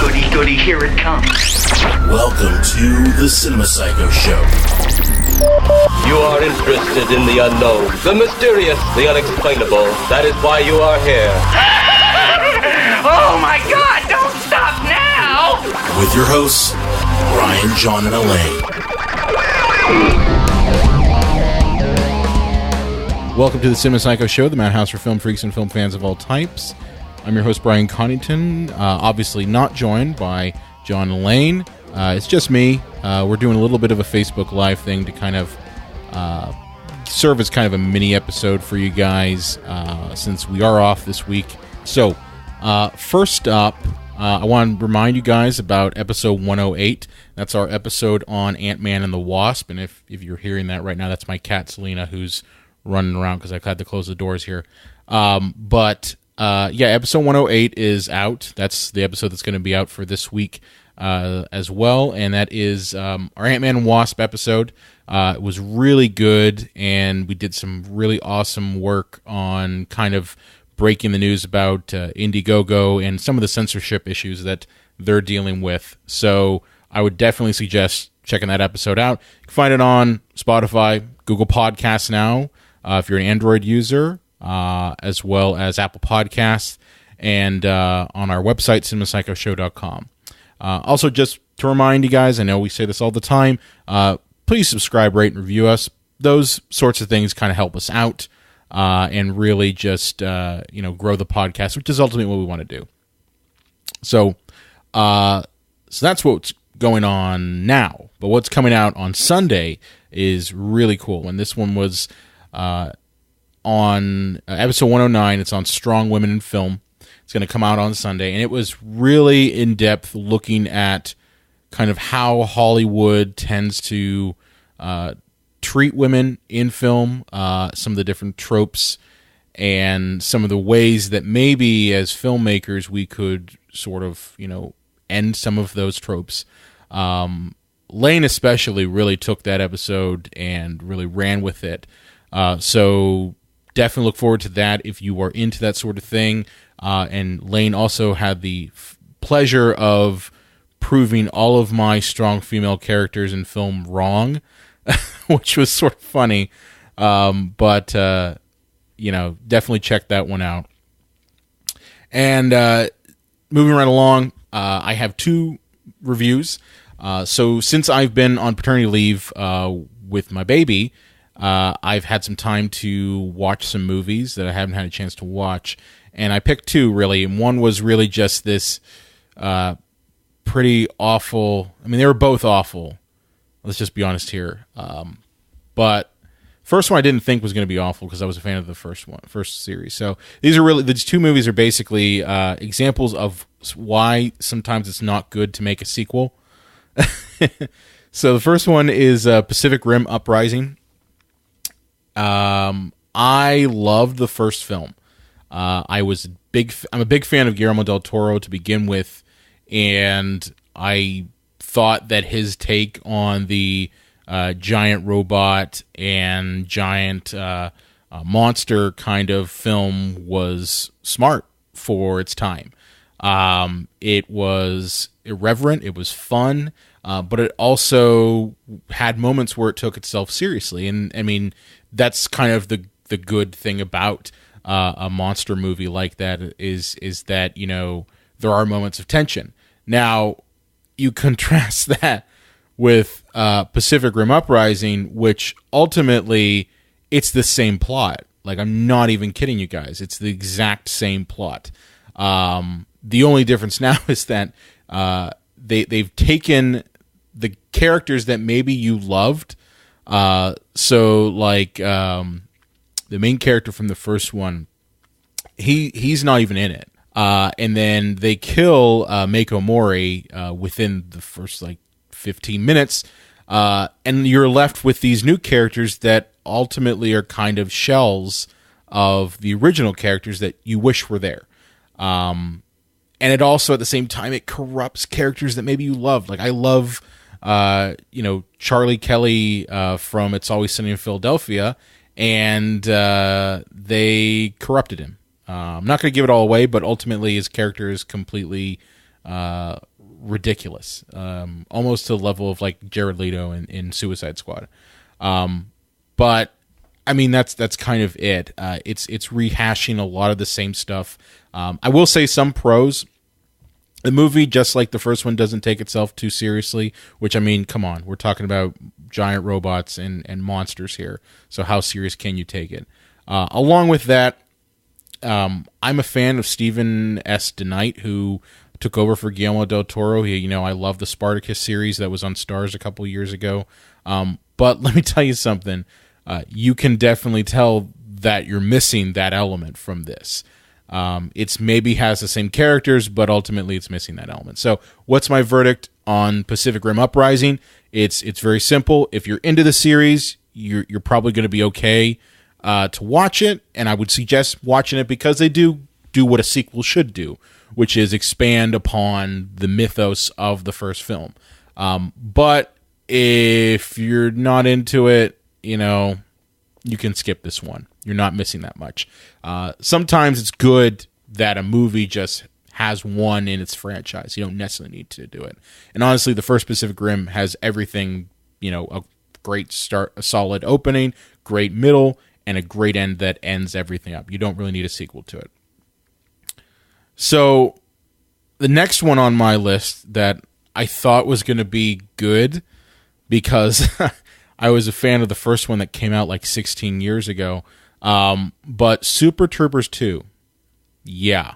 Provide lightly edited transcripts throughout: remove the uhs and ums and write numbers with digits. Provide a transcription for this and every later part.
Goody, goody, here it comes. Welcome to the Cinema Psycho Show. You are interested in the unknown, the mysterious, the unexplainable. That is why you are here. Oh my God, don't stop now! With your hosts, Brian, John, and Elaine. Welcome to the Cinema Psycho Show, the madhouse for film freaks and film fans of all types. I'm your host, Brian Connington, obviously not joined by John and Elaine. It's just me. We're doing a little bit of a Facebook Live thing to kind of serve as kind of a mini episode for you guys since we are off this week. So, first up, I want to remind you guys about episode 108. That's our episode on Ant-Man and the Wasp. And if you're hearing that right now, that's my cat, Selena, who's running around because I've had to close the doors here. But episode 108 is out. That's the episode that's going to be out for this week as well. And that is our Ant-Man and Wasp episode. It was really good, and we did some really awesome work on kind of breaking the news about Indiegogo and some of the censorship issues that they're dealing with. So I would definitely suggest checking that episode out. You can find it on Spotify, Google Podcasts now, if you're an Android user, as well as Apple Podcasts, and on our website, cinemapsychoshow.com. Also, just to remind you guys, I know we say this all the time, please subscribe, rate, and review us. Those sorts of things kind of help us out and really just grow the podcast, which is ultimately what we want to do. So that's what's going on now. But what's coming out on Sunday is really cool. And this one was on episode 109. It's on Strong Women in Film. It's going to come out on Sunday, and it was really in-depth looking at kind of how Hollywood tends to treat women in film, some of the different tropes, and some of the ways that maybe as filmmakers we could sort of, end some of those tropes. Lane especially really took that episode and really ran with it. So definitely look forward to that if you are into that sort of thing. And Lane also had the pleasure of proving all of my strong female characters in film wrong, which was sort of funny. But definitely check that one out. And moving right along, I have two reviews. So since I've been on paternity leave with my baby, I've had some time to watch some movies that I haven't had a chance to watch. And I picked two, really. And one was really just this pretty awful. I mean, they were both awful. Let's just be honest here. But first one I didn't think was going to be awful because I was a fan of the first series. So these two movies are basically examples of why sometimes it's not good to make a sequel. So the first one is Pacific Rim Uprising. I loved the first film. I'm a big fan of Guillermo del Toro to begin with, and I thought that his take on the giant robot and giant monster kind of film was smart for its time. It was irreverent, it was fun, but it also had moments where it took itself seriously. And I mean, that's kind of the good thing about a monster movie like that is that, there are moments of tension. Now, you contrast that with Pacific Rim Uprising, which ultimately, it's the same plot. Like, I'm not even kidding you guys. It's the exact same plot. The only difference now is that they've taken the characters that maybe you loved. So, like, the main character from the first one, he's not even in it. And then they kill Mako Mori within the first, 15 minutes. And you're left with these new characters that ultimately are kind of shells of the original characters that you wish were there. And it also, at the same time, it corrupts characters that maybe you loved. Like, I love, Charlie Kelly from It's Always Sunny in Philadelphia, and they corrupted him. I'm not going to give it all away, but ultimately his character is completely ridiculous, almost to the level of like Jared Leto in Suicide Squad. But I mean, that's kind of it. It's rehashing a lot of the same stuff. I will say some pros. The movie, just like the first one, doesn't take itself too seriously, which, I mean, come on. We're talking about giant robots and monsters here, so how serious can you take it? Along with that, I'm a fan of Stephen S. DeKnight, who took over for Guillermo del Toro. I love the Spartacus series that was on Starz a couple years ago. But let me tell you something. You can definitely tell that you're missing that element from this. It's maybe has the same characters, but ultimately it's missing that element. So what's my verdict on Pacific Rim Uprising? It's very simple. If you're into the series, you're probably going to be okay to watch it, and I would suggest watching it because they do what a sequel should do, which is expand upon the mythos of the first film. But if you're not into it, you can skip this one. You're not missing that much. Sometimes it's good that a movie just has one in its franchise. You don't necessarily need to do it. And honestly, the first Pacific Rim has everything, a great start, a solid opening, great middle, and a great end that ends everything up. You don't really need a sequel to it. So the next one on my list that I thought was going to be good because I was a fan of the first one that came out like 16 years ago. But Super Troopers 2. Yeah.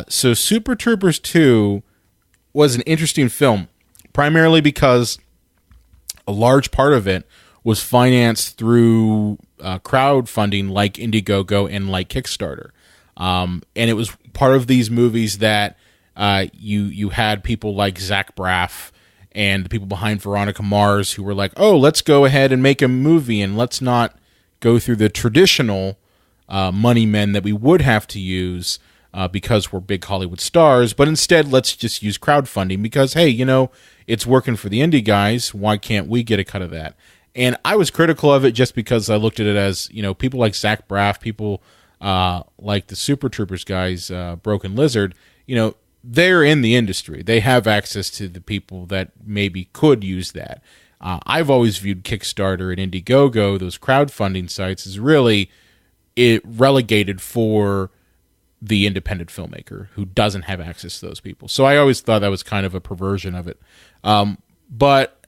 So Super Troopers 2 was an interesting film, primarily because a large part of it was financed through crowdfunding like Indiegogo and like Kickstarter. And it was part of these movies that you had people like Zach Braff and the people behind Veronica Mars who were like, oh, let's go ahead and make a movie and let's not go through the traditional money men that we would have to use because we're big Hollywood stars, but instead let's just use crowdfunding because, hey, it's working for the indie guys. Why can't we get a cut of that? And I was critical of it just because I looked at it as, people like Zach Braff, people like the Super Troopers guys, Broken Lizard, they're in the industry. They have access to the people that maybe could use that. I've always viewed Kickstarter and Indiegogo, those crowdfunding sites, as really relegated for the independent filmmaker who doesn't have access to those people. So I always thought that was kind of a perversion of it. But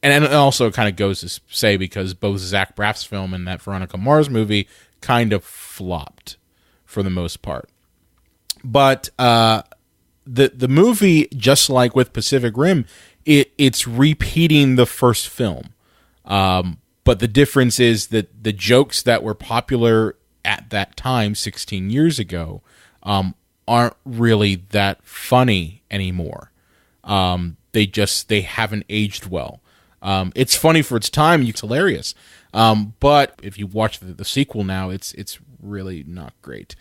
it also kind of goes to say because both Zach Braff's film and that Veronica Mars movie kind of flopped for the most part. But the movie, just like with Pacific Rim, it's repeating the first film. But the difference is that the jokes that were popular at that time, 16 years ago, aren't really that funny anymore. They haven't aged well. It's funny for its time. It's hilarious. But if you watch the sequel now, it's really not great.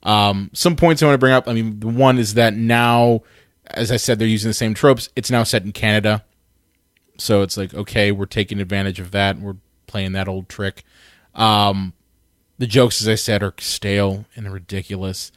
Some points I want to bring up. I mean, the one is that now, as I said, they're using the same tropes. It's now set in Canada. So it's like, okay, we're taking advantage of that. We're playing that old trick. The jokes, as I said, are stale and ridiculous.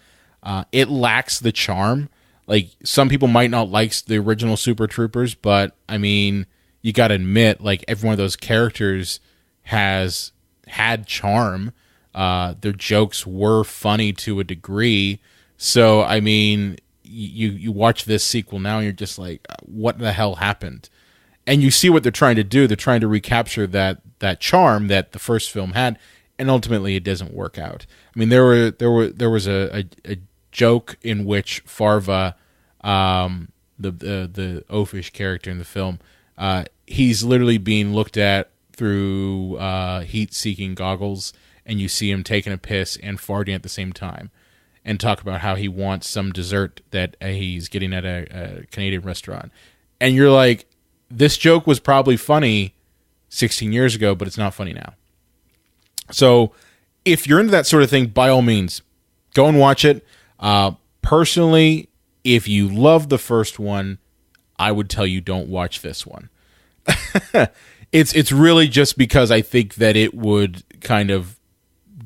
It lacks the charm. Like, some people might not like the original Super Troopers, but, I mean, you got to admit, like, every one of those characters has had charm. Their jokes were funny to a degree. So, I mean, you watch this sequel now and you're just like, what the hell happened? And you see what they're trying to do. They're trying to recapture that charm that the first film had, and ultimately it doesn't work out. I mean, there was a joke in which Farva, the oafish character in the film, he's literally being looked at through heat-seeking goggles, and you see him taking a piss and farting at the same time, and talk about how he wants some dessert that he's getting at a Canadian restaurant. And you're like, this joke was probably funny 16 years ago, but it's not funny now. So if you're into that sort of thing, by all means, go and watch it. Personally, if you love the first one, I would tell you don't watch this one. It's really just because I think that it would kind of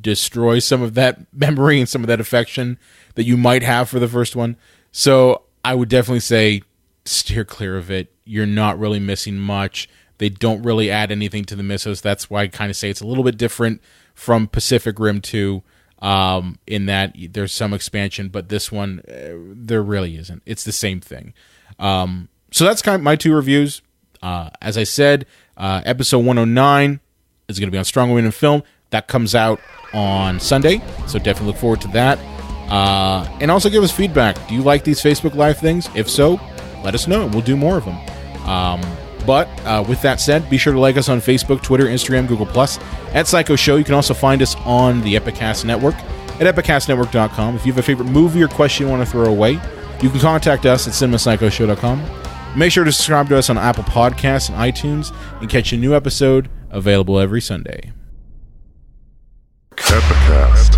destroy some of that memory and some of that affection that you might have for the first one. So I would definitely say steer clear of it. You're not really missing much. They don't really add anything to the mythos. That's why I kind of say it's a little bit different from Pacific Rim 2, in that there's some expansion, but this one, there really isn't. It's the same thing. So that's kind of my 2 reviews. As I said, episode 109 is going to be on Strong Women in Film. That comes out on Sunday, so definitely look forward to that. And also give us feedback. Do you like these Facebook Live things? If so, let us know. We'll do more of them. But with that said, be sure to like us on Facebook, Twitter, Instagram, Google+, at Psycho Show. You can also find us on the Epicast Network at epicastnetwork.com. If you have a favorite movie or question you want to throw away, you can contact us at cinemapsychoshow.com. Make sure to subscribe to us on Apple Podcasts and iTunes and catch a new episode available every Sunday. Epicast.